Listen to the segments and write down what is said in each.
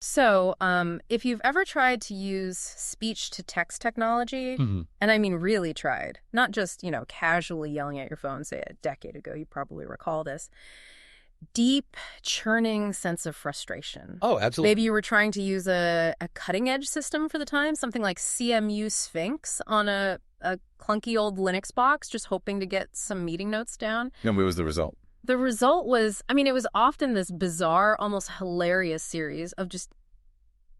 So, if you've ever tried to use speech-to-text technology, and I mean really tried, not just, casually yelling at your phone, say a decade ago, you probably recall this, deep, churning sense of frustration. Oh, absolutely. Maybe you were trying to use a cutting-edge system for the time, something like CMU Sphinx on a clunky old Linux box, just hoping to get some meeting notes down. And what was the result? The result was, it was often this bizarre, almost hilarious series of just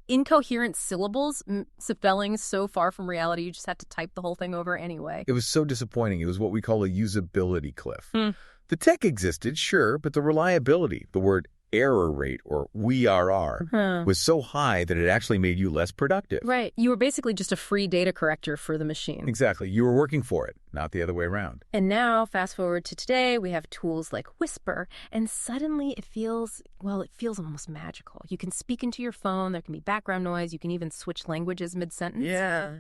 incoherent syllables, spelling so far from reality, you just had to type the whole thing over anyway. It was so disappointing. It was what we call a usability cliff. The tech existed, sure, but the reliability, the word error rate or WERR, was so high that it actually made you less productive. Right. You were basically just a free data corrector for the machine. Exactly. You were working for it, not the other way around. And now, fast forward to today, we have tools like Whisper, and suddenly it feels almost magical. You can speak into your phone, there can be background noise, you can even switch languages mid-sentence. Yeah.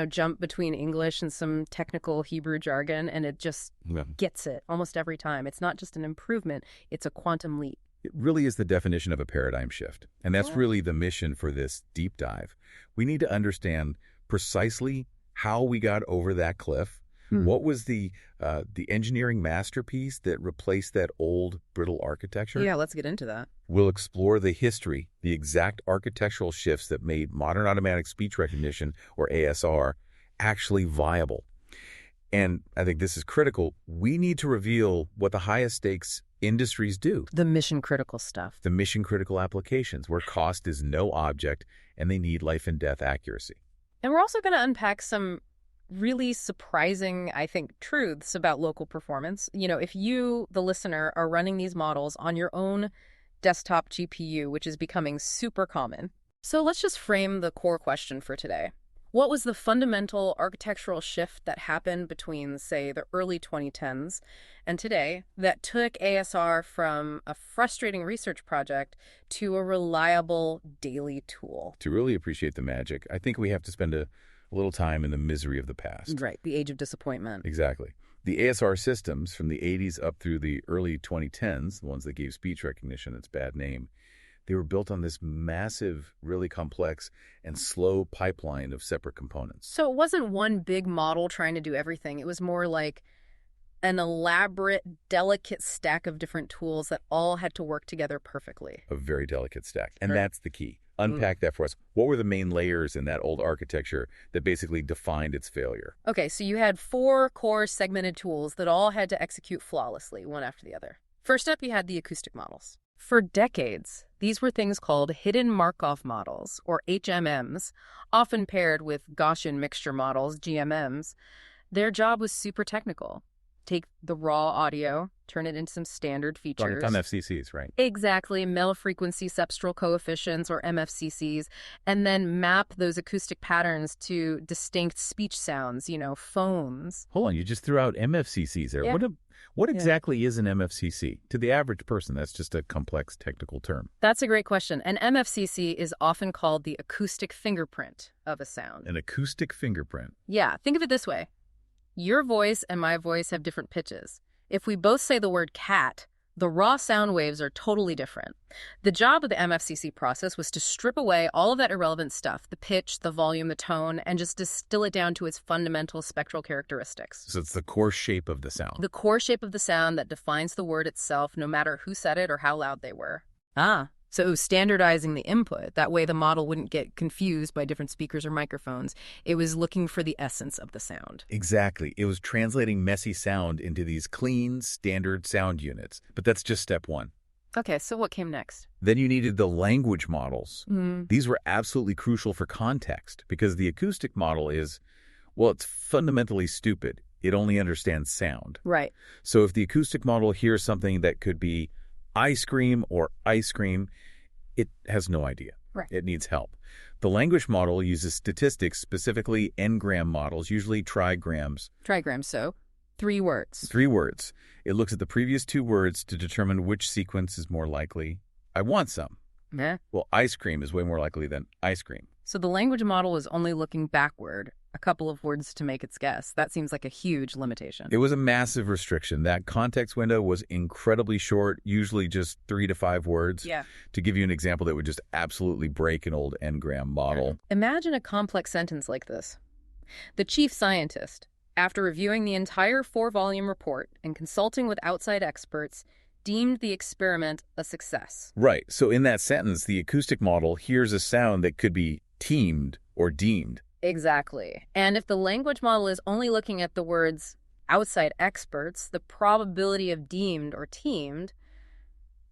Jump between English and some technical Hebrew jargon, and it just gets it almost every time. It's not just an improvement, it's a quantum leap. It really is the definition of a paradigm shift. And that's really the mission for this deep dive. We need to understand precisely how we got over that cliff. What was the engineering masterpiece that replaced that old, brittle architecture? Yeah, let's get into that. We'll explore the history, the exact architectural shifts that made modern automatic speech recognition, or ASR, actually viable. And I think this is critical. We need to reveal what the highest stakes industries do. The mission-critical stuff. The mission-critical applications where cost is no object and they need life and death accuracy. And we're also going to unpack some really surprising, I think, truths about local performance. If you, the listener, are running these models on your own desktop GPU, which is becoming super common. So let's just frame the core question for today. What was the fundamental architectural shift that happened between, say, the early 2010s and today that took ASR from a frustrating research project to a reliable daily tool? To really appreciate the magic, I think we have to spend a little time in the misery of the past. Right, the age of disappointment. Exactly. The ASR systems from the 80s up through the early 2010s, the ones that gave speech recognition its bad name, they were built on this massive, really complex and slow pipeline of separate components. So it wasn't one big model trying to do everything. It was more like an elaborate, delicate stack of different tools that all had to work together perfectly. A very delicate stack. And that's the key. Unpack that for us. What were the main layers in that old architecture that basically defined its failure? Okay, so you had 4 core segmented tools that all had to execute flawlessly, one after the other. First up, you had the acoustic models. For decades, these were things called hidden Markov models, or HMMs, often paired with Gaussian mixture models, GMMs. Their job was super technical. Take the raw audio, turn it into some standard features. MFCCs, right? Exactly, mel frequency substral coefficients, or MFCCs, and then map those acoustic patterns to distinct speech sounds, phones. Hold on, you just threw out MFCCs there. Yeah. What exactly is an MFCC? To the average person, that's just a complex technical term. That's a great question. An MFCC is often called the acoustic fingerprint of a sound. An acoustic fingerprint. Yeah, think of it this way. Your voice and my voice have different pitches. If we both say the word cat, the raw sound waves are totally different. The job of the MFCC process was to strip away all of that irrelevant stuff, the pitch, the volume, the tone, and just distill it down to its fundamental spectral characteristics. So it's the core shape of the sound. The core shape of the sound that defines the word itself, no matter who said it or how loud they were. So it was standardizing the input. That way the model wouldn't get confused by different speakers or microphones. It was looking for the essence of the sound. Exactly. It was translating messy sound into these clean, standard sound units. But that's just step one. Okay, so what came next? Then you needed the language models. These were absolutely crucial for context because the acoustic model is, it's fundamentally stupid. It only understands sound. Right. So if the acoustic model hears something that could be ice cream or ice cream, it has no idea. Right. It needs help. The language model uses statistics, specifically n-gram models, usually trigrams. Trigrams, so 3 words. 3 words. It looks at the previous 2 words to determine which sequence is more likely. I want some. Well, ice cream is way more likely than ice cream. So the language model was only looking backward. a couple of words to make its guess. That seems like a huge limitation. It was a massive restriction. That context window was incredibly short, usually just 3 to 5 words. Yeah. To give you an example that would just absolutely break an old n-gram model. Imagine a complex sentence like this. The chief scientist, after reviewing the entire 4-volume report and consulting with outside experts, deemed the experiment a success. Right. So in that sentence, the acoustic model hears a sound that could be teamed or deemed. Exactly. And if the language model is only looking at the words outside experts, the probability of deemed or teamed,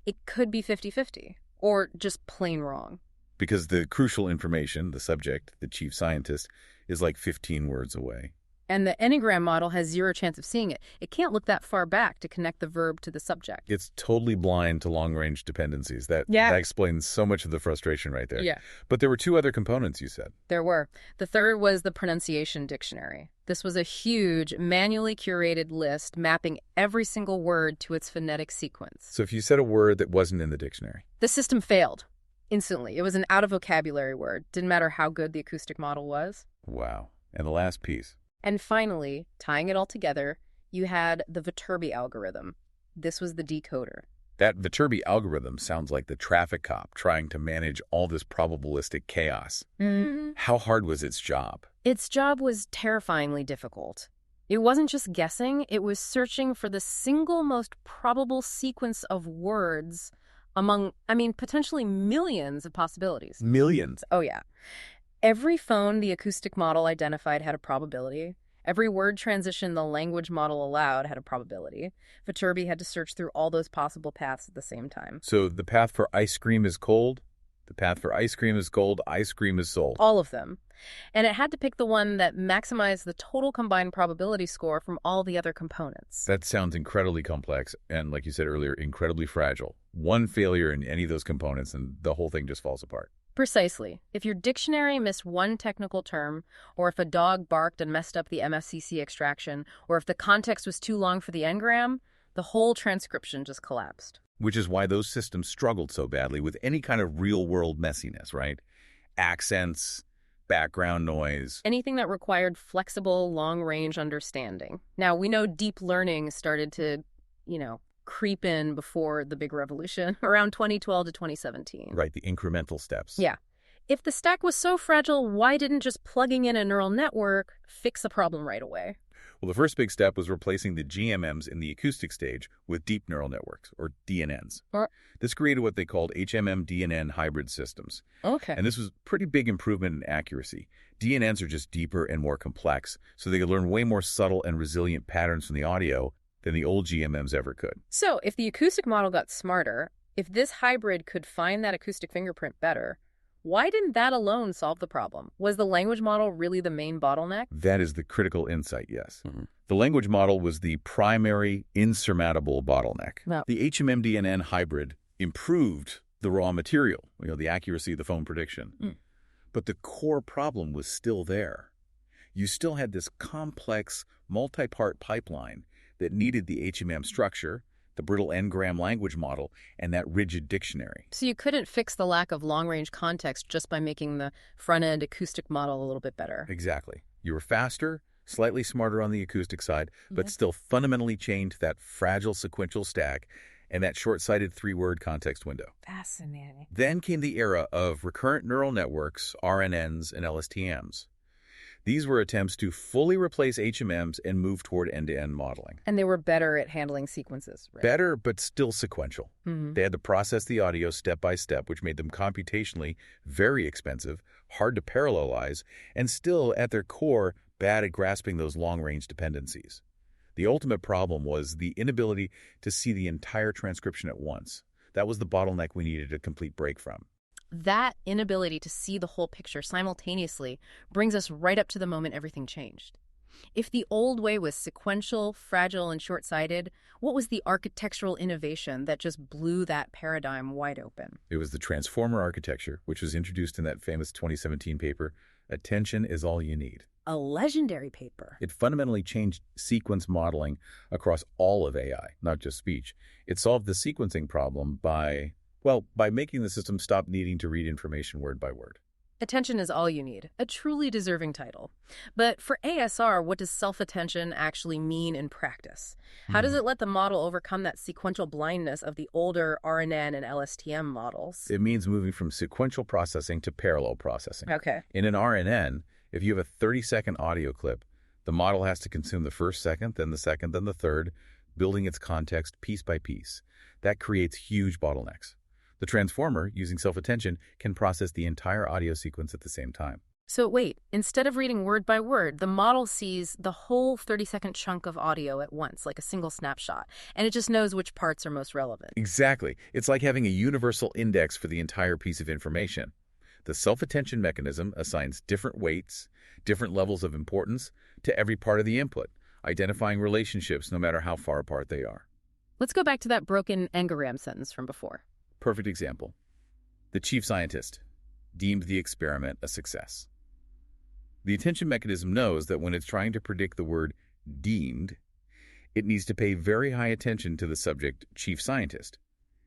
it could be 50-50 or just plain wrong. Because the crucial information, the subject, the chief scientist, is like 15 words away. And the Enneagram model has 0 chance of seeing it. It can't look that far back to connect the verb to the subject. It's totally blind to long-range dependencies. That explains so much of the frustration right there. Yeah. But there were 2 other components, you said. There were. The third was the pronunciation dictionary. This was a huge, manually curated list mapping every single word to its phonetic sequence. So if you said a word that wasn't in the dictionary? The system failed instantly. It was an out-of-vocabulary word. Didn't matter how good the acoustic model was. Wow. And the last piece. And finally, tying it all together, you had the Viterbi algorithm. This was the decoder. That Viterbi algorithm sounds like the traffic cop trying to manage all this probabilistic chaos. Mm-hmm. How hard was its job? Its job was terrifyingly difficult. It wasn't just guessing, it was searching for the single most probable sequence of words among, potentially millions of possibilities. Millions? Oh, yeah. Every phone the acoustic model identified had a probability. Every word transition the language model allowed had a probability. Viterbi had to search through all those possible paths at the same time. So the path for ice cream is cold, the path for ice cream is gold, ice cream is sold. All of them. And it had to pick the one that maximized the total combined probability score from all the other components. That sounds incredibly complex and, like you said earlier, incredibly fragile. One failure in any of those components and the whole thing just falls apart. Precisely. If your dictionary missed one technical term, or if a dog barked and messed up the MFCC extraction, or if the context was too long for the n-gram, the whole transcription just collapsed. Which is why those systems struggled so badly with any kind of real-world messiness, right? Accents, background noise. Anything that required flexible, long-range understanding. Now, we know deep learning started to, creep in before the big revolution, around 2012 to 2017. Right, the incremental steps. Yeah. If the stack was so fragile, why didn't just plugging in a neural network fix the problem right away? Well, the first big step was replacing the GMMs in the acoustic stage with deep neural networks, or DNNs. This created what they called HMM-DNN hybrid systems. Okay. And this was a pretty big improvement in accuracy. DNNs are just deeper and more complex, so they could learn way more subtle and resilient patterns from the audio than the old GMMs ever could. So if the acoustic model got smarter, if this hybrid could find that acoustic fingerprint better, why didn't that alone solve the problem? Was the language model really the main bottleneck? That is the critical insight, yes. Mm-hmm. The language model was the primary insurmountable bottleneck. No. The HMM-DNN hybrid improved the raw material, the accuracy of the phone prediction. But the core problem was still there. You still had this complex, multi-part pipeline that needed the HMM structure, the brittle n-gram language model, and that rigid dictionary. So you couldn't fix the lack of long-range context just by making the front-end acoustic model a little bit better. Exactly. You were faster, slightly smarter on the acoustic side, but still fundamentally changed that fragile sequential stack and that short-sighted 3-word context window. Fascinating. Then came the era of recurrent neural networks, RNNs, and LSTMs. These were attempts to fully replace HMMs and move toward end-to-end modeling. And they were better at handling sequences, right? Better, but still sequential. Mm-hmm. They had to process the audio step by step, which made them computationally very expensive, hard to parallelize, and still, at their core, bad at grasping those long-range dependencies. The ultimate problem was the inability to see the entire transcription at once. That was the bottleneck we needed a complete break from. That inability to see the whole picture simultaneously brings us right up to the moment everything changed. If the old way was sequential, fragile, and short-sighted, what was the architectural innovation that just blew that paradigm wide open? It was the transformer architecture, which was introduced in that famous 2017 paper, Attention is All You Need. A legendary paper. It fundamentally changed sequence modeling across all of AI, not just speech. It solved the sequencing problem by making the system stop needing to read information word by word. Attention is all you need. A truly deserving title. But for ASR, what does self-attention actually mean in practice? How does it let the model overcome that sequential blindness of the older RNN and LSTM models? It means moving from sequential processing to parallel processing. Okay. In an RNN, if you have a 30-second audio clip, the model has to consume the first second, then the third, building its context piece by piece. That creates huge bottlenecks. The transformer, using self-attention, can process the entire audio sequence at the same time. So wait, instead of reading word by word, the model sees the whole 30-second chunk of audio at once, like a single snapshot, and it just knows which parts are most relevant. Exactly. It's like having a universal index for the entire piece of information. The self-attention mechanism assigns different weights, different levels of importance to every part of the input, identifying relationships no matter how far apart they are. Let's go back to that broken engram sentence from before. Perfect example. The chief scientist deemed the experiment a success. The attention mechanism knows that when it's trying to predict the word deemed, it needs to pay very high attention to the subject chief scientist,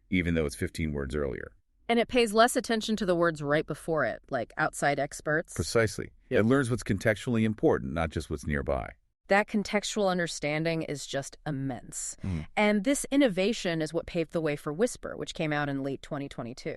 even though it's 15 words earlier. And it pays less attention to the words right before it, like outside experts. Precisely. It learns what's contextually important, not just what's nearby. That contextual understanding is just immense. And this innovation is what paved the way for Whisper, which came out in late 2022.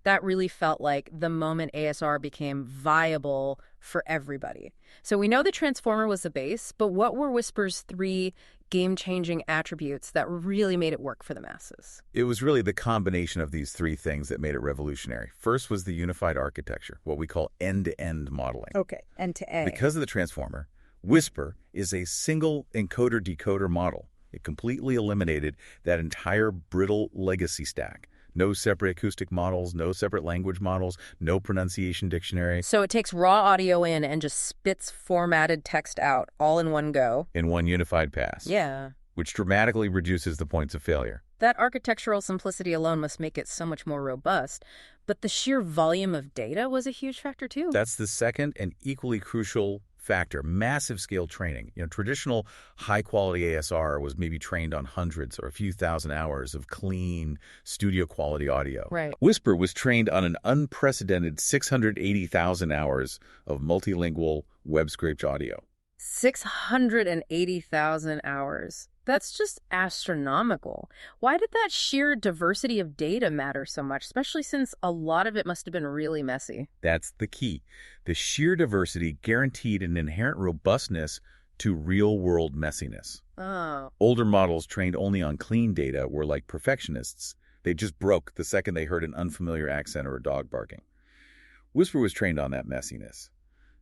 That really felt like the moment ASR became viable for everybody. So we know the transformer was the base, but what were Whisper's 3 game-changing attributes that really made it work for the masses? It was really the combination of these 3 things that made it revolutionary. First was the unified architecture, what we call end-to-end modeling. Okay, end-to-end. Because of the transformer, Whisper is a single encoder-decoder model. It completely eliminated that entire brittle legacy stack. No separate acoustic models, no separate language models, no pronunciation dictionary. So it takes raw audio in and just spits formatted text out all in one go. In one unified pass. Yeah. Which dramatically reduces the points of failure. That architectural simplicity alone must make it so much more robust. But the sheer volume of data was a huge factor too. That's the second and equally crucial factor, massive scale training. Traditional high quality ASR was maybe trained on hundreds or a few thousand hours of clean studio quality audio. Right. Whisper was trained on an unprecedented 680,000 hours of multilingual web scraped audio. 680,000 hours. That's just astronomical. Why did that sheer diversity of data matter so much, especially since a lot of it must have been really messy? That's the key. The sheer diversity guaranteed an inherent robustness to real-world messiness. Oh. Older models trained only on clean data were like perfectionists. They just broke the second they heard an unfamiliar accent or a dog barking. Whisper was trained on that messiness.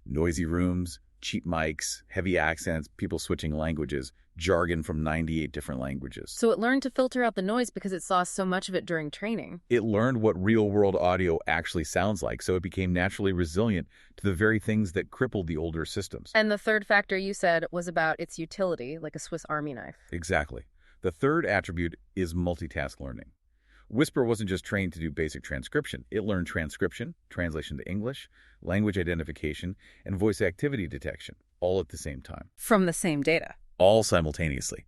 Noisy rooms, cheap mics, heavy accents, people switching languages, jargon from 98 different languages. So it learned to filter out the noise because it saw so much of it during training. It learned what real-world audio actually sounds like, so it became naturally resilient to the very things that crippled the older systems. And the third factor you said was about its utility, like a Swiss Army knife. Exactly. The third attribute is multitask learning. Whisper wasn't just trained to do basic transcription. It learned transcription, translation to English, language identification, and voice activity detection, all at the same time. From the same data. All simultaneously.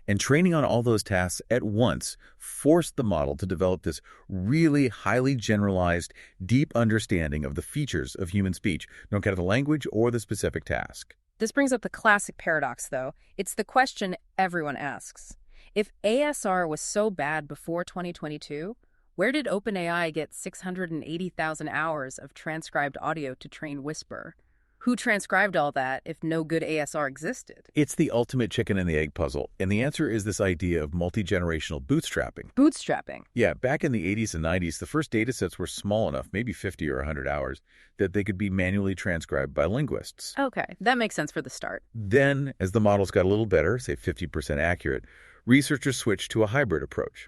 And training on all those tasks at once forced the model to develop this really highly generalized, deep understanding of the features of human speech, no matter the language or the specific task. This brings up the classic paradox, though. It's the question everyone asks. If ASR was so bad before 2022, where did OpenAI get 680,000 hours of transcribed audio to train Whisper? Who transcribed all that if no good ASR existed? It's the ultimate chicken and the egg puzzle, and the answer is this idea of multi-generational bootstrapping. Bootstrapping? Yeah, back in the 80s and 90s, the first datasets were small enough, maybe 50 or 100 hours, that they could be manually transcribed by linguists. Okay, that makes sense for the start. Then, as the models got a little better, say 50% accurate, researchers switched to a hybrid approach.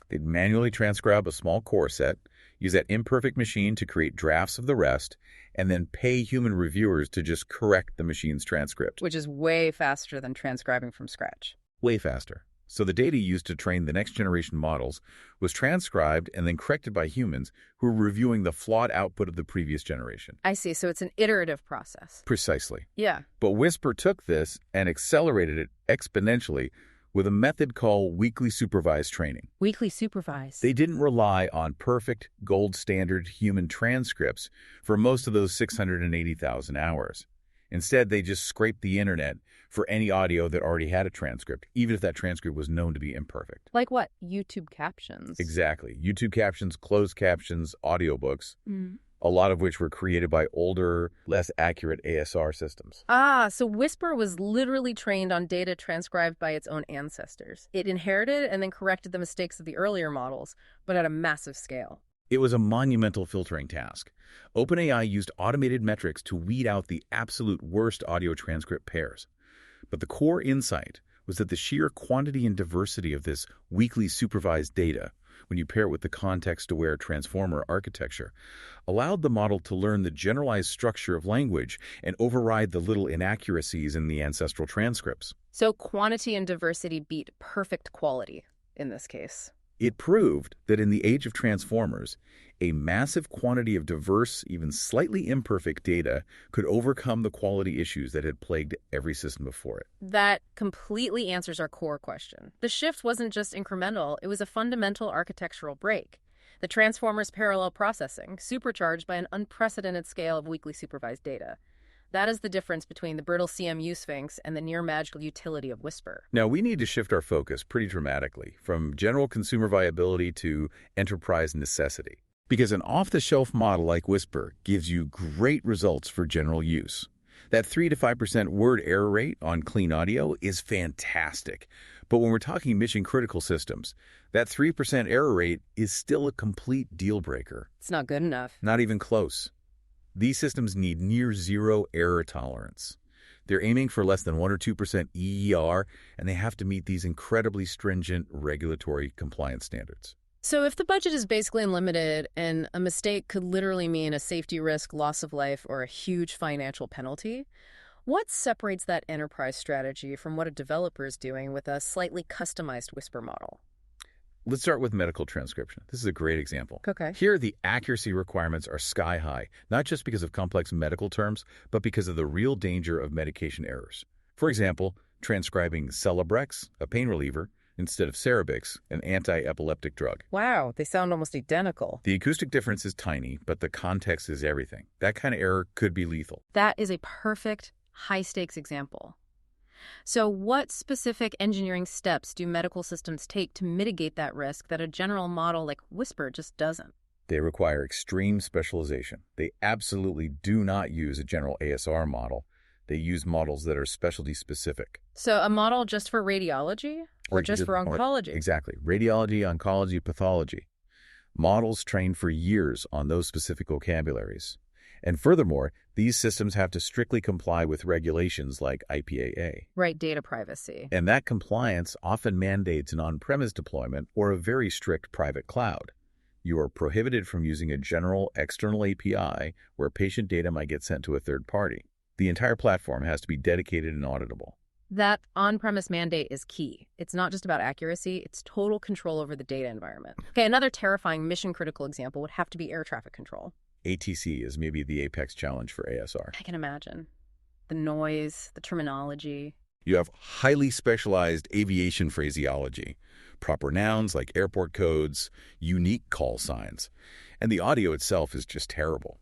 They'd manually transcribe a small core set, use that imperfect machine to create drafts of the rest, and then pay human reviewers to just correct the machine's transcript. Which is way faster than transcribing from scratch. Way faster. So the data used to train the next generation models was transcribed and then corrected by humans who were reviewing the flawed output of the previous generation. I see. So it's an iterative process. Precisely. Yeah. But Whisper took this and accelerated it exponentially with a method called weekly supervised training. Weekly supervised. They didn't rely on perfect, gold standard human transcripts for most of those 680,000 hours. Instead, they just scraped the internet for any audio that already had a transcript, even if that transcript was known to be imperfect. Like what? YouTube captions. Exactly. YouTube captions, closed captions, audiobooks, Mm. a lot of which were created by older, less accurate ASR systems. Ah, so Whisper was literally trained on data transcribed by its own ancestors. It inherited and then corrected the mistakes of the earlier models, but at a massive scale. It was a monumental filtering task. OpenAI used automated metrics to weed out the absolute worst audio transcript pairs. But the core insight was that the sheer quantity and diversity of this weekly supervised data, when you pair it with the context-aware transformer architecture, allowed the model to learn the generalized structure of language and override the little inaccuracies in the ancestral transcripts. So quantity and diversity beat perfect quality in this case. It proved that in the age of transformers, a massive quantity of diverse, even slightly imperfect data could overcome the quality issues that had plagued every system before it. That completely answers our core question. The shift wasn't just incremental, it was a fundamental architectural break. The transformer's parallel processing, supercharged by an unprecedented scale of weekly supervised data. That is the difference between the brittle CMU Sphinx and the near-magical utility of Whisper. Now, we need to shift our focus pretty dramatically from general consumer viability to enterprise necessity. Because an off-the-shelf model like Whisper gives you great results for general use. That 3 to 5% word error rate on clean audio is fantastic. But when we're talking mission-critical systems, that 3% error rate is still a complete deal breaker. It's not good enough. Not even close. These systems need near zero error tolerance. They're aiming for less than 1 or 2% EER, and they have to meet these incredibly stringent regulatory compliance standards. So if the budget is basically unlimited and a mistake could literally mean a safety risk, loss of life, or a huge financial penalty, what separates that enterprise strategy from what a developer is doing with a slightly customized Whisper model? Let's start with medical transcription. This is a great example. Okay. Here, the accuracy requirements are sky high, not just because of complex medical terms, but because of the real danger of medication errors. For example, transcribing Celebrex, a pain reliever, instead of Cerebix, an anti-epileptic drug. Wow, they sound almost identical. The acoustic difference is tiny, but the context is everything. That kind of error could be lethal. That is a perfect high-stakes example. So what specific engineering steps do medical systems take to mitigate that risk that a general model like Whisper just doesn't? They require extreme specialization. They absolutely do not use a general ASR model. They use models that are specialty specific. So a model just for radiology or just for oncology? Exactly. Radiology, oncology, pathology. Models trained for years on those specific vocabularies. And furthermore, these systems have to strictly comply with regulations like IPAA. Right, data privacy. And that compliance often mandates an on-premise deployment or a very strict private cloud. You are prohibited from using a general external API where patient data might get sent to a third party. The entire platform has to be dedicated and auditable. That on-premise mandate is key. It's not just about accuracy, it's total control over the data environment. Okay, another terrifying mission-critical example would have to be air traffic control. ATC is maybe the apex challenge for ASR. I can imagine. The noise, the terminology. You have highly specialized aviation phraseology, proper nouns like airport codes, unique call signs, and the audio itself is just terrible.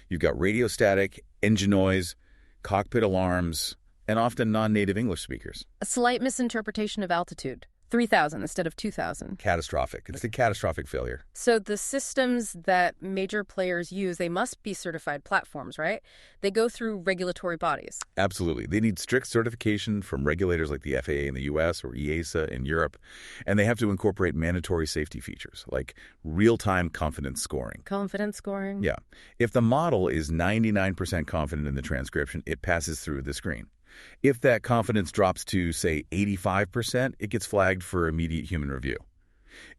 You've got radio static, engine noise, cockpit alarms, and often non-native English speakers. A slight misinterpretation of altitude. 3,000 instead of 2,000. Catastrophic. It's a catastrophic failure. So the systems that major players use, they must be certified platforms, right? They go through regulatory bodies. Absolutely. They need strict certification from regulators like the FAA in the US or EASA in Europe, and they have to incorporate mandatory safety features like real-time confidence scoring. Confidence scoring? Yeah. If the model is 99% confident in the transcription, it passes through the screen. If that confidence drops to, say, 85%, it gets flagged for immediate human review.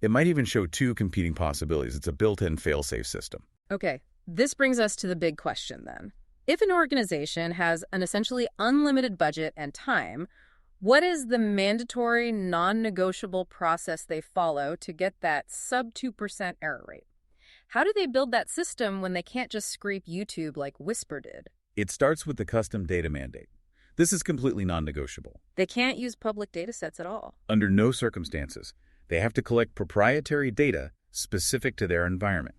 It might even show two competing possibilities. It's a built-in fail-safe system. Okay, this brings us to the big question then. If an organization has an essentially unlimited budget and time, what is the mandatory, non-negotiable process they follow to get that sub 2% error rate? How do they build that system when they can't just scrape YouTube like Whisper did? It starts with the custom data mandate. This is completely non-negotiable. They can't use public data sets at all. Under no circumstances, they have to collect proprietary data specific to their environment.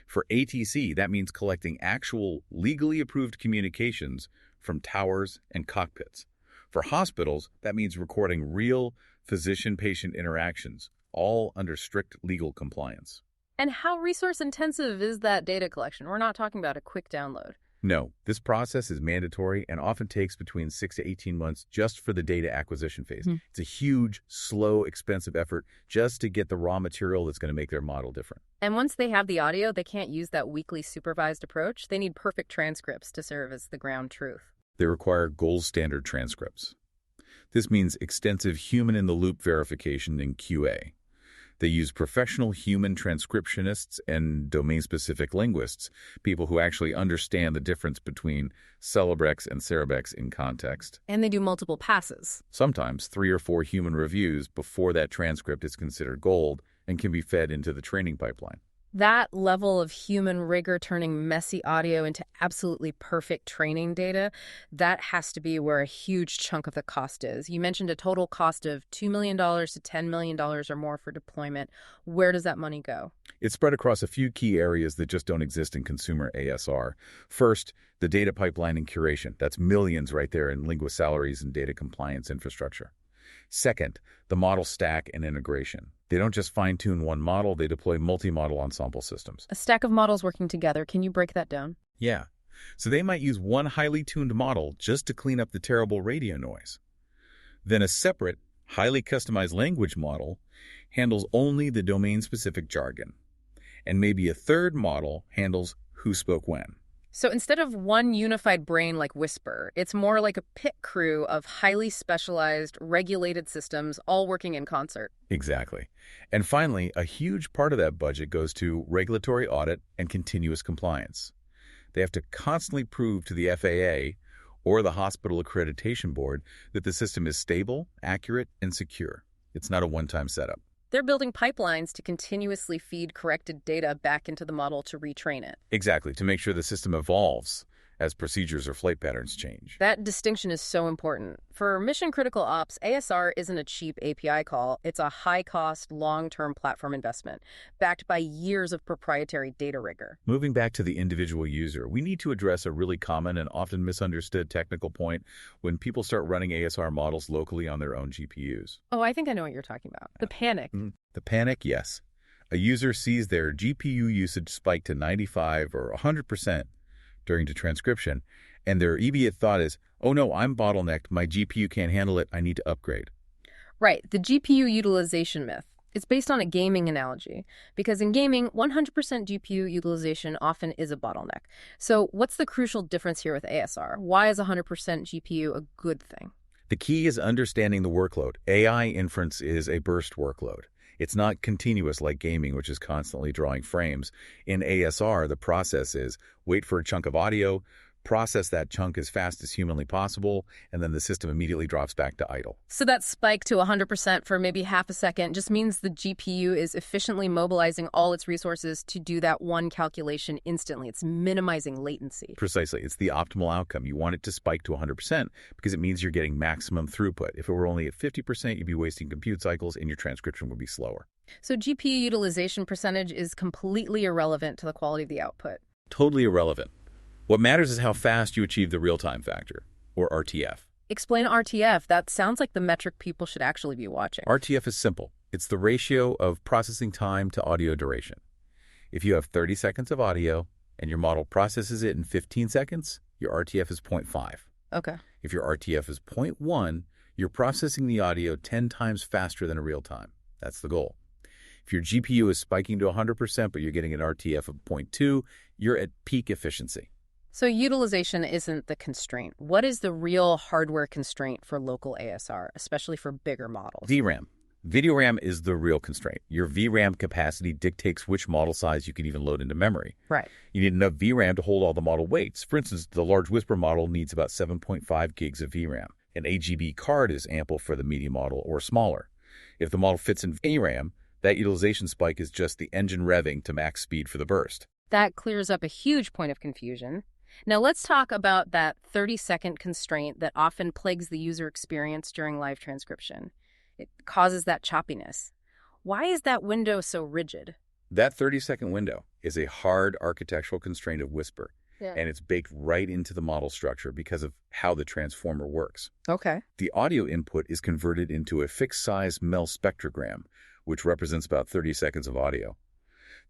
For ATC, that means collecting actual legally approved communications from towers and cockpits. For hospitals, that means recording real physician-patient interactions, all under strict legal compliance. And how resource-intensive is that data collection? We're not talking about a quick download. No, this process is mandatory and often takes between 6 to 18 months just for the data acquisition phase. It's a huge, slow, expensive effort just to get the raw material that's going to make their model different. And once they have the audio, they can't use that weekly supervised approach. They need perfect transcripts to serve as the ground truth. They require gold standard transcripts. This means extensive human-in-the-loop verification in QA. They use professional human transcriptionists and domain-specific linguists, people who actually understand the difference between Celebrex and Cerebrex in context. And they do multiple passes. Sometimes 3 or 4 human reviews before that transcript is considered gold and can be fed into the training pipeline. That level of human rigor turning messy audio into absolutely perfect training data, that has to be where a huge chunk of the cost is. You mentioned a total cost of $2 million to $10 million or more for deployment. Where does that money go? It's spread across a few key areas that just don't exist in consumer ASR. First, the data pipeline and curation. That's millions right there in linguist salaries and data compliance infrastructure. Second, the model stack and integration. They don't just fine-tune one model, they deploy multi-model ensemble systems. A stack of models working together. Can you break that down? Yeah. So they might use one highly tuned model just to clean up the terrible radio noise. Then a separate, highly customized language model handles only the domain-specific jargon. And maybe a third model handles who spoke when. So instead of one unified brain like Whisper, it's more like a pit crew of highly specialized, regulated systems all working in concert. Exactly. And finally, a huge part of that budget goes to regulatory audit and continuous compliance. They have to constantly prove to the FAA or the Hospital Accreditation Board that the system is stable, accurate, and secure. It's not a one-time setup. They're building pipelines to continuously feed corrected data back into the model to retrain it. Exactly, to make sure the system evolves as procedures or flight patterns change. That distinction is so important. For mission-critical ops, ASR isn't a cheap API call. It's a high-cost, long-term platform investment, backed by years of proprietary data rigor. Moving back to the individual user, we need to address a really common and often misunderstood technical point when people start running ASR models locally on their own GPUs. Oh, I think I know what you're talking about. The panic. The panic, yes. A user sees their GPU usage spike to 95 or 100% during the transcription, and their immediate thought is, oh no, I'm bottlenecked, my GPU can't handle it, I need to upgrade. Right, the GPU utilization myth. It's based on a gaming analogy, because in gaming, 100% GPU utilization often is a bottleneck. So what's the crucial difference here with ASR? Why is 100% GPU a good thing? The key is understanding the workload. AI inference is a burst workload. It's not continuous like gaming, which is constantly drawing frames. In ASR, the process is wait for a chunk of audio, process that chunk as fast as humanly possible, and then the system immediately drops back to idle. So that spike to 100% for maybe half a second just means the GPU is efficiently mobilizing all its resources to do that one calculation instantly. It's minimizing latency. Precisely. It's the optimal outcome. You want it to spike to 100% because it means you're getting maximum throughput. If it were only at 50%, you'd be wasting compute cycles and your transcription would be slower. So GPU utilization percentage is completely irrelevant to the quality of the output. Totally irrelevant. What matters is how fast you achieve the real-time factor, or RTF. Explain RTF. That sounds like the metric people should actually be watching. RTF is simple. It's the ratio of processing time to audio duration. If you have 30 seconds of audio and your model processes it in 15 seconds, your RTF is 0.5. Okay. If your RTF is 0.1, you're processing the audio 10 times faster than a real time. That's the goal. If your GPU is spiking to 100%, but you're getting an RTF of 0.2, you're at peak efficiency. So utilization isn't the constraint. What is the real hardware constraint for local ASR, especially for bigger models? VRAM. Video RAM is the real constraint. Your VRAM capacity dictates which model size you can even load into memory. Right. You need enough VRAM to hold all the model weights. For instance, the large Whisper model needs about 7.5 gigs of VRAM. An AGB card is ample for the medium model or smaller. If the model fits in VRAM, that utilization spike is just the engine revving to max speed for the burst. That clears up a huge point of confusion. Now let's talk about that 30-second constraint that often plagues the user experience during live transcription. It causes that choppiness. Why is that window so rigid? That 30-second window is a hard architectural constraint of Whisper, Yeah. and it's baked right into the model structure because of how the transformer works. Okay. The audio input is converted into a fixed-size Mel spectrogram, which represents about 30 seconds of audio.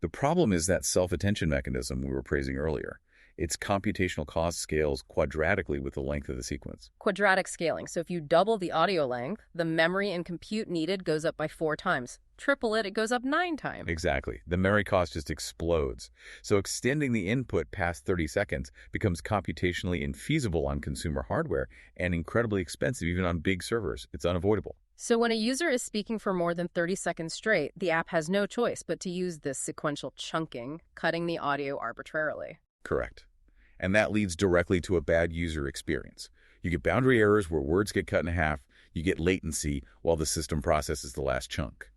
The problem is that self-attention mechanism we were praising earlier. Its computational cost scales quadratically with the length of the sequence. Quadratic scaling. So if you double the audio length, the memory and compute needed goes up by 4 times. Triple it, it goes up 9 times. Exactly. The memory cost just explodes. So extending the input past 30 seconds becomes computationally infeasible on consumer hardware and incredibly expensive even on big servers. It's unavoidable. So when a user is speaking for more than 30 seconds straight, the app has no choice but to use this sequential chunking, cutting the audio arbitrarily. Correct. And that leads directly to a bad user experience. You get boundary errors where words get cut in half. You get latency while the system processes the last chunk.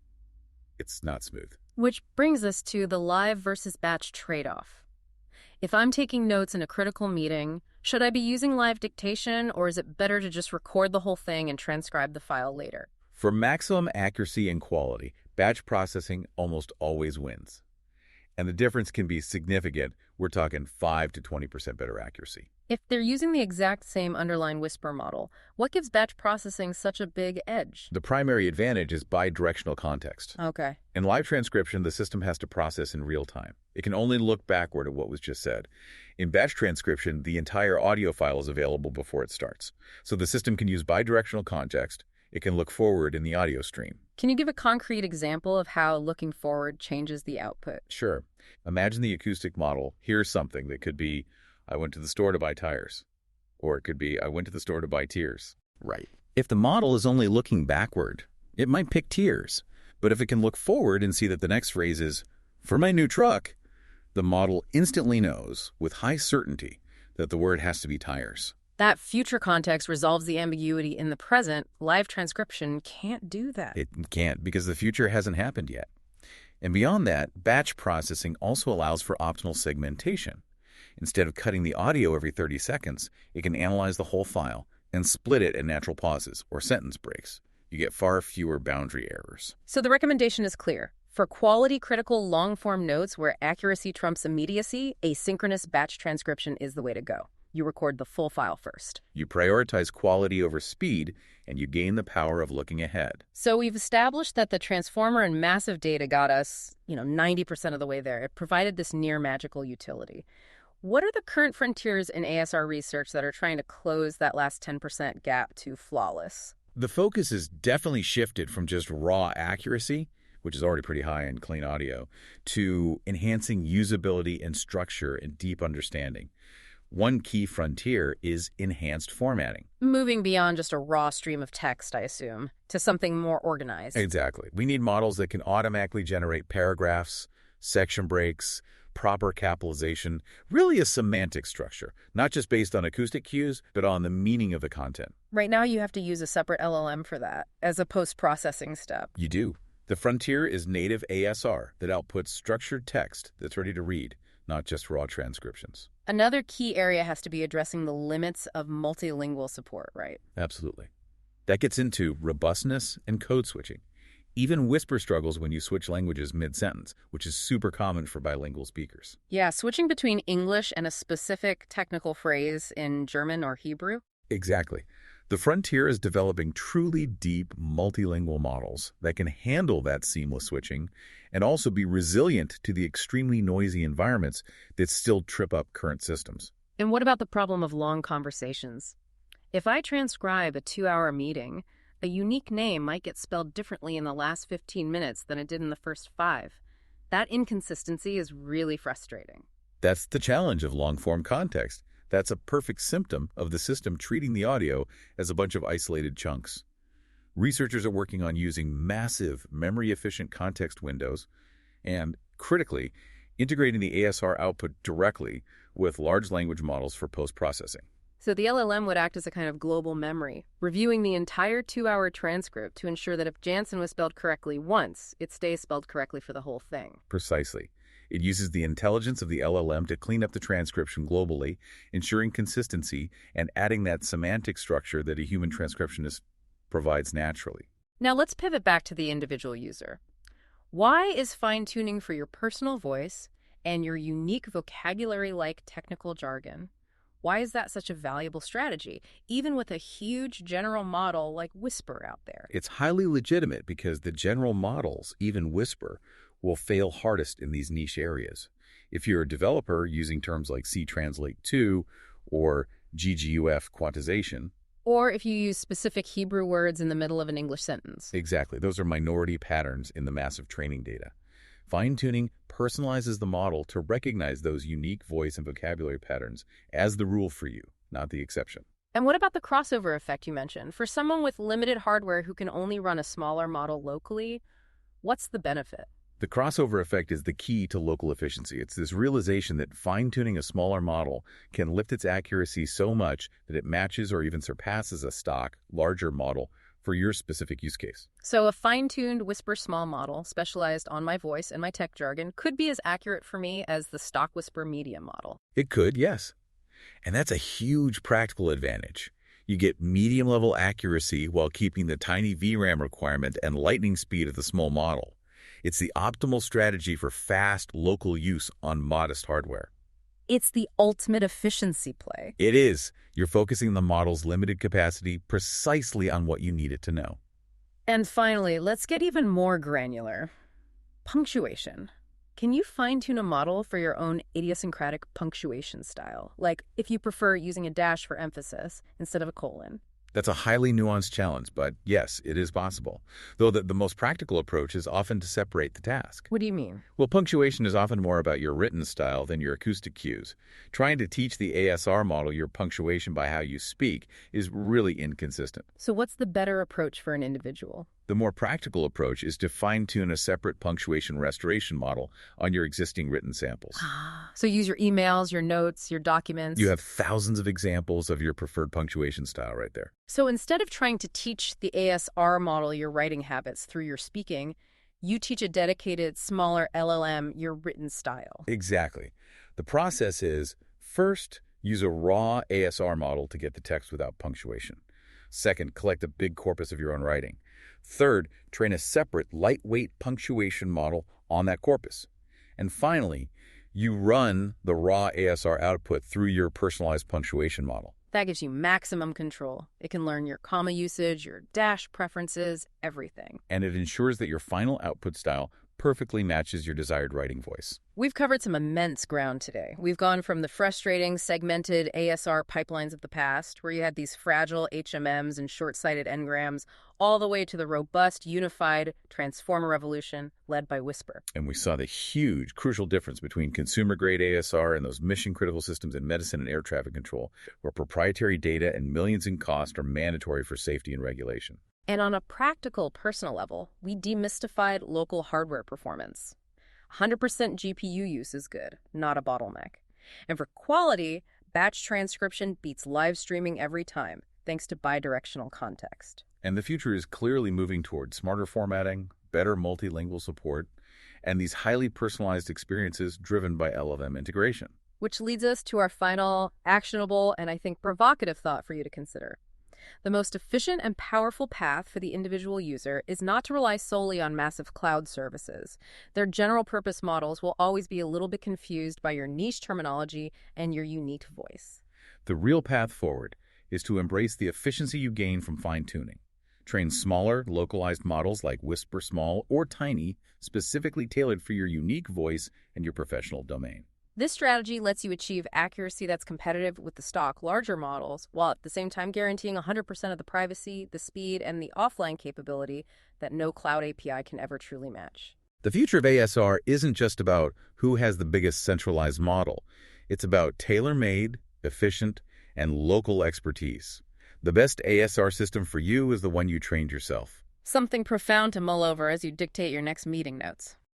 It's not smooth. Which brings us to the live versus batch trade-off. If I'm taking notes in a critical meeting, should I be using live dictation, or is it better to just record the whole thing and transcribe the file later? For maximum accuracy and quality, batch processing almost always wins. And the difference can be significant. We're talking 5 to 20% better accuracy. If they're using the exact same underlying Whisper model, what gives batch processing such a big edge? The primary advantage is bidirectional context. Okay. In live transcription, the system has to process in real time. It can only look backward at what was just said. In batch transcription, the entire audio file is available before it starts. So the system can use bidirectional context. It can look forward in the audio stream. Can you give a concrete example of how looking forward changes the output? Sure. Imagine the acoustic model. Here's something that could be, I went to the store to buy tires. Or it could be, I went to the store to buy tears. Right. If the model is only looking backward, it might pick tears. But if it can look forward and see that the next phrase is, for my new truck, the model instantly knows with high certainty that the word has to be tires. That future context resolves the ambiguity in the present. Live transcription can't do that. It can't because the future hasn't happened yet. And beyond that, batch processing also allows for optimal segmentation. Instead of cutting the audio every 30 seconds, it can analyze the whole file and split it at natural pauses or sentence breaks. You get far fewer boundary errors. So the recommendation is clear. For quality-critical long-form notes where accuracy trumps immediacy, asynchronous batch transcription is the way to go. You record the full file first. You prioritize quality over speed, and you gain the power of looking ahead. So we've established that the transformer and massive data got us, 90% of the way there. It provided this near magical utility. What are the current frontiers in ASR research that are trying to close that last 10% gap to flawless? The focus has definitely shifted from just raw accuracy, which is already pretty high in clean audio, to enhancing usability and structure and deep understanding. One key frontier is enhanced formatting. Moving beyond just a raw stream of text, I assume, to something more organized. Exactly. We need models that can automatically generate paragraphs, section breaks, proper capitalization, really a semantic structure, not just based on acoustic cues, but on the meaning of the content. Right now, you have to use a separate LLM for that, as a post-processing step. You do. The frontier is native ASR that outputs structured text that's ready to read, not just raw transcriptions. Another key area has to be addressing the limits of multilingual support, right? Absolutely. That gets into robustness and code switching. Even Whisper struggles when you switch languages mid-sentence, which is super common for bilingual speakers. Yeah, switching between English and a specific technical phrase in German or Hebrew. Exactly. The frontier is developing truly deep multilingual models that can handle that seamless switching and also be resilient to the extremely noisy environments that still trip up current systems. And what about the problem of long conversations? If I transcribe a 2-hour meeting, a unique name might get spelled differently in the last 15 minutes than it did in the first 5. That inconsistency is really frustrating. That's the challenge of long-form context. That's a perfect symptom of the system treating the audio as a bunch of isolated chunks. Researchers are working on using massive memory-efficient context windows and, critically, integrating the ASR output directly with large language models for post-processing. So the LLM would act as a kind of global memory, reviewing the entire 2-hour transcript to ensure that if Jansen was spelled correctly once, it stays spelled correctly for the whole thing. Precisely. It uses the intelligence of the LLM to clean up the transcription globally, ensuring consistency and adding that semantic structure that a human transcriptionist provides naturally. Now let's pivot back to the individual user. Why is fine-tuning for your personal voice and your unique vocabulary-like technical jargon? Why is that such a valuable strategy, even with a huge general model like Whisper out there? It's highly legitimate because the general models, even Whisper, will fail hardest in these niche areas. If you're a developer using terms like C-Translate 2 or GGUF quantization, Or if you use specific Hebrew words in the middle of an English sentence. exactly, those are minority patterns in the massive training data. Fine-tuning personalizes the model to recognize those unique voice and vocabulary patterns as the rule for you, not the exception. And what about the crossover effect you mentioned? For someone with limited hardware who can only run a smaller model locally, what's the benefit? The crossover effect is the key to local efficiency. It's this realization that fine-tuning a smaller model can lift its accuracy so much that it matches or even surpasses a stock, larger model for your specific use case. So a fine-tuned Whisper small model specialized on my voice and my tech jargon could be as accurate for me as the stock Whisper medium model. It could, yes. And that's a huge practical advantage. You get medium-level accuracy while keeping the tiny VRAM requirement and lightning speed of the small model. It's the optimal strategy for fast, local use on modest hardware. It's the ultimate efficiency play. It is. You're focusing the model's limited capacity precisely on what you need it to know. And finally, let's get even more granular. Punctuation. Can you fine-tune a model for your own idiosyncratic punctuation style? Like if you prefer using a dash for emphasis instead of a colon. That's a highly nuanced challenge, but yes, it is possible. Though the most practical approach is often to separate the task. What do you mean? Well, punctuation is often more about your written style than your acoustic cues. Trying to teach the ASR model your punctuation by how you speak is really inconsistent. So what's the better approach for an individual? The more practical approach is to fine-tune a separate punctuation restoration model on your existing written samples. So use your emails, your notes, your documents. You have thousands of examples of your preferred punctuation style right there. So instead of trying to teach the ASR model your writing habits through your speaking, you teach a dedicated, smaller LLM your written style. Exactly. The process is, first, use a raw ASR model to get the text without punctuation. Second, collect a big corpus of your own writing. Third, train a separate, lightweight punctuation model on that corpus. And finally, you run the raw ASR output through your personalized punctuation model. That gives you maximum control. It can learn your comma usage, your dash preferences, everything. And it ensures that your final output style perfectly matches your desired writing voice. We've covered some immense ground today. We've gone from the frustrating, segmented ASR pipelines of the past, where you had these fragile HMMs and short-sighted n-grams, all the way to the robust, unified transformer revolution led by Whisper. And we saw the huge, crucial difference between consumer-grade ASR and those mission-critical systems in medicine and air traffic control, where proprietary data and millions in cost are mandatory for safety and regulation. And on a practical, personal level, we demystified local hardware performance. 100% GPU use is good, not a bottleneck. And for quality, batch transcription beats live streaming every time, thanks to bidirectional context. And the future is clearly moving toward smarter formatting, better multilingual support, and these highly personalized experiences driven by LLM integration. Which leads us to our final, actionable, and I think provocative thought for you to consider. The most efficient and powerful path for the individual user is not to rely solely on massive cloud services. Their general-purpose models will always be a little bit confused by your niche terminology and your unique voice. The real path forward is to embrace the efficiency you gain from fine-tuning. Train smaller, localized models like Whisper Small or Tiny, specifically tailored for your unique voice and your professional domain. This strategy lets you achieve accuracy that's competitive with the stock larger models, while at the same time guaranteeing 100% of the privacy, the speed, and the offline capability that no cloud API can ever truly match. The future of ASR isn't just about who has the biggest centralized model. It's about tailor-made, efficient, and local expertise. The best ASR system for you is the one you trained yourself. Something profound to mull over as you dictate your next meeting notes.